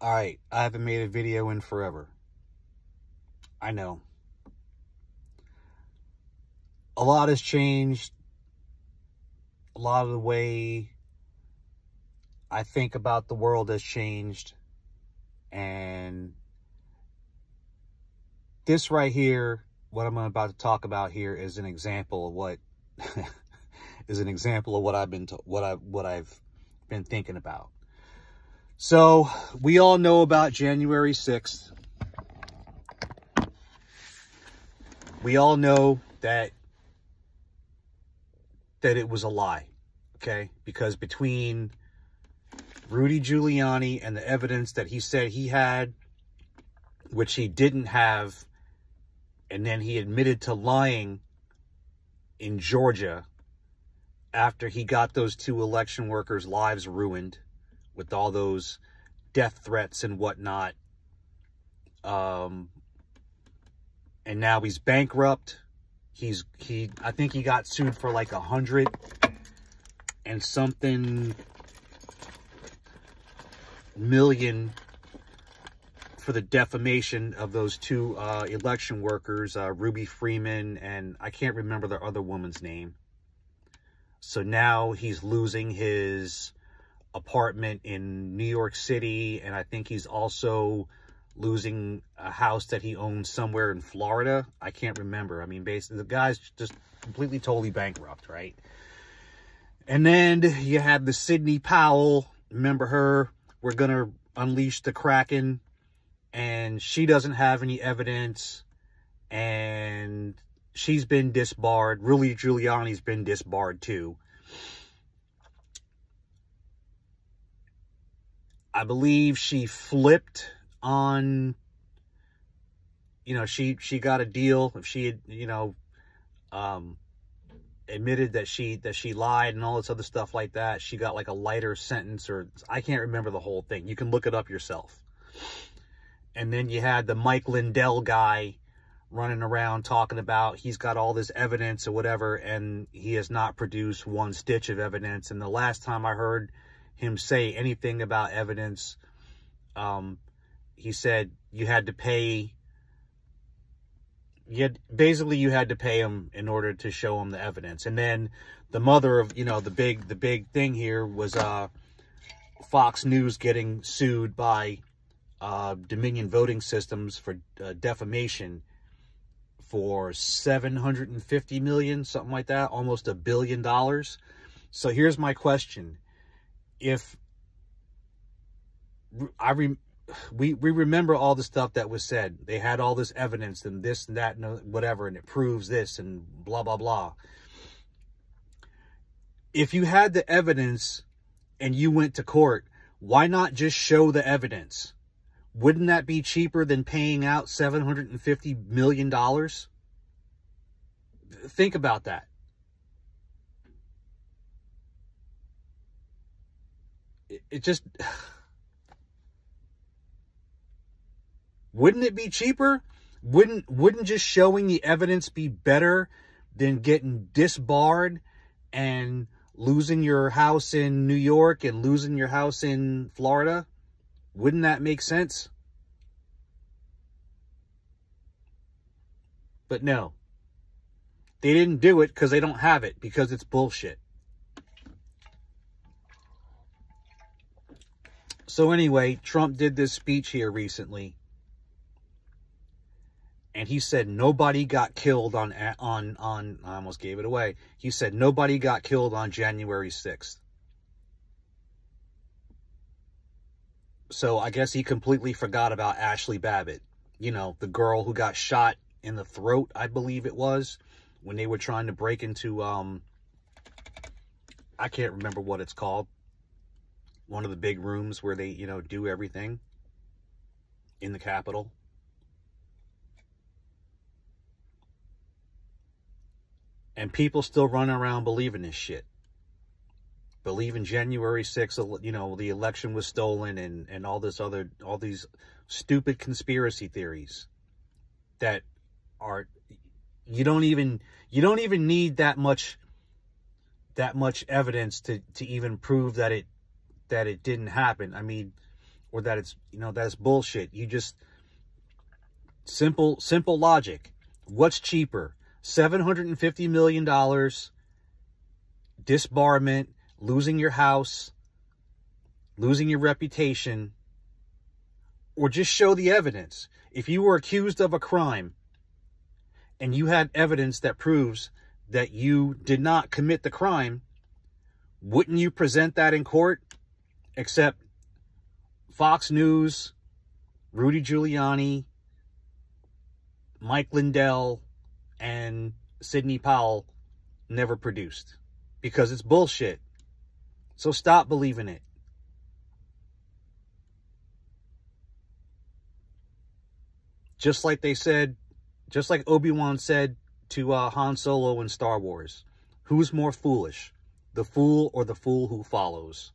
All right, I haven't made a video in forever. I know. A lot has changed. A lot of the way I think about the world has changed. And this right here, what I'm about to talk about here, is an example of what what I've been thinking about. So we all know about January 6th. We all know that it was a lie, okay? Because between Rudy Giuliani and the evidence that he said he had, which he didn't have, and then he admitted to lying in Georgia after he got those two election workers' lives ruined with all those death threats and whatnot. And now he's bankrupt. I think he got sued for like 100 and something million for the defamation of those two election workers, Ruby Freeman, and I can't remember the other woman's name. So now he's losing his apartment in New York City, and I think he's also losing a house that he owns somewhere in Florida. I can't remember. I mean, basically, the guy's just completely, totally bankrupt, right? And then you have the Sidney Powell. Remember her? We're going to unleash the Kraken. And she doesn't have any evidence. And she's been disbarred. Rudy Giuliani's been disbarred too. I believe she flipped on, you know, she got a deal. If she had, you know, admitted that she lied and all this other stuff like that, she got like a lighter sentence, or I can't remember the whole thing. You can look it up yourself. And then you had the Mike Lindell guy running around talking about he's got all this evidence or whatever, and he has not produced one stitch of evidence. And the last time I heard him say anything about evidence, he said you had to pay. Basically you had to pay him in order to show him the evidence. And then the mother of, you know, the big thing here was Fox News getting sued by Dominion Voting Systems for defamation for $750 million, something like that, almost $1 billion. So here's my question. If we remember all the stuff that was said, they had all this evidence and this and that and whatever, and it proves this and blah, blah, blah. If you had the evidence and you went to court, why not just show the evidence? Wouldn't that be cheaper than paying out $750 million? Think about that. It just... Wouldn't it be cheaper? Wouldn't just showing the evidence be better than getting disbarred and losing your house in New York and losing your house in Florida? Wouldn't that make sense? But no. They didn't do it because they don't have it, because it's bullshit. So anyway, Trump did this speech here recently. And he said nobody got killed on I almost gave it away. He said nobody got killed on January 6th. So I guess he completely forgot about Ashley Babbitt. You know, the girl who got shot in the throat, I believe it was, when they were trying to break into, I can't remember what it's called. One of the big rooms where they, you know, do everything in the Capitol. And people still running around believing this shit. Believing January 6th, you know, the election was stolen and all these stupid conspiracy theories that are, you don't even need that much evidence to even prove that it didn't happen. I mean, or that it's, you know, that it's bullshit. You just, simple logic. What's cheaper? $750 million, disbarment, losing your house, losing your reputation, or just show the evidence. If you were accused of a crime and you had evidence that proves that you did not commit the crime, wouldn't you present that in court? Except Fox News, Rudy Giuliani, Mike Lindell, and Sidney Powell never produced, because it's bullshit. So stop believing it. Just like they said, just like Obi-Wan said to Han Solo in Star Wars, who's more foolish, the fool or the fool who follows?